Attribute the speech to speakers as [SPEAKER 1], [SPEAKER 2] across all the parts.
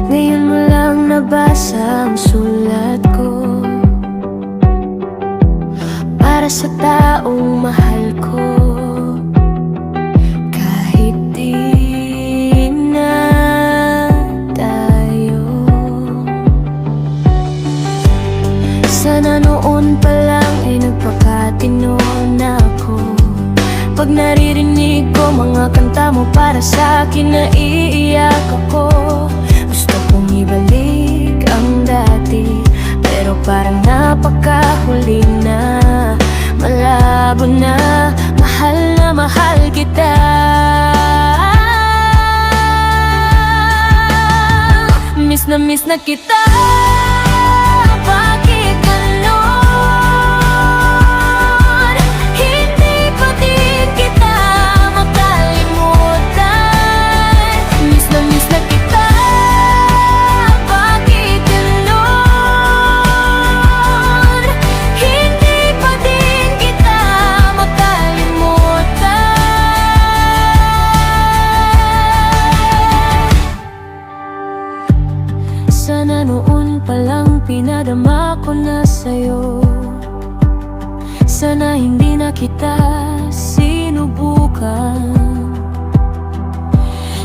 [SPEAKER 1] Ngayon mo lang nabasa ang sulat ko para sa taong mahal ko. Kahit di na tayo, sana noon pa lang ay nagpakatino na ako. Pag naririnig ko mga kanta mo, para sa akin naiiyak ako. Gusto kong ibalik ang dati, pero parang napakahuli na. Malabo na mahal kita. Miss na kita. Bakit ganon? Hindi pa din kita makalimutan. Miss na kita. Bakit ganon? Hindi pa din kita makalimutan. Sana noon pa lang pinadama ko na sa'yo. Sana hindi na kita sinubukan.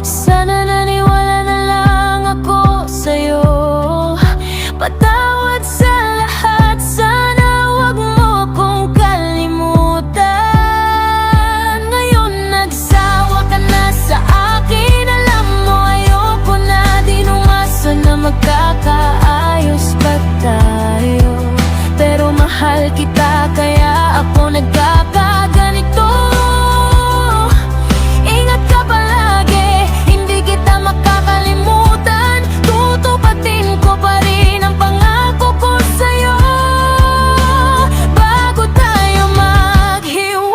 [SPEAKER 1] Sana naniwala na lang ako sa'yo. Patawad sa lahat, sana wag mo akong kalimutan. Ngayon nagsawa ka na sa akin, alam mo ayoko na din umasa na magkakaayos pa tayo. Pero mahal kita kaya ako nagkakaganito. Ingat ka palagi, hindi kita makakalimutan. Tutupatin ko pa rin ang pangako ko sa'yo bago tayo maghiwalay.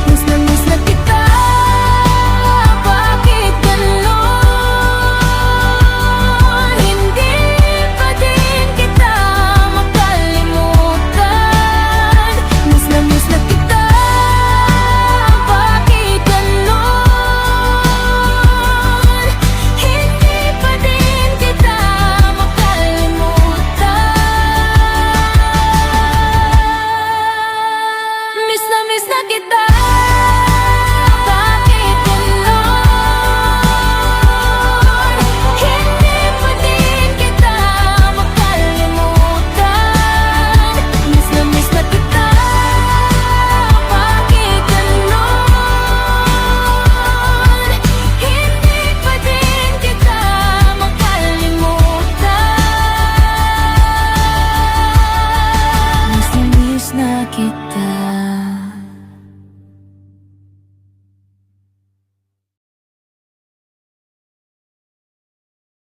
[SPEAKER 1] Miss na kita. Bakit ganon? Hindi pa din kita makalimutan. Miss na kita. Bakit ganon? Hindi pa din kita makalimutan. Miss na kita. Bakit ganon? Hindi pa din kita makalimutan. Miss na kita. Bakit ganon? Hindi pa din kita makalimutan. Miss na kita.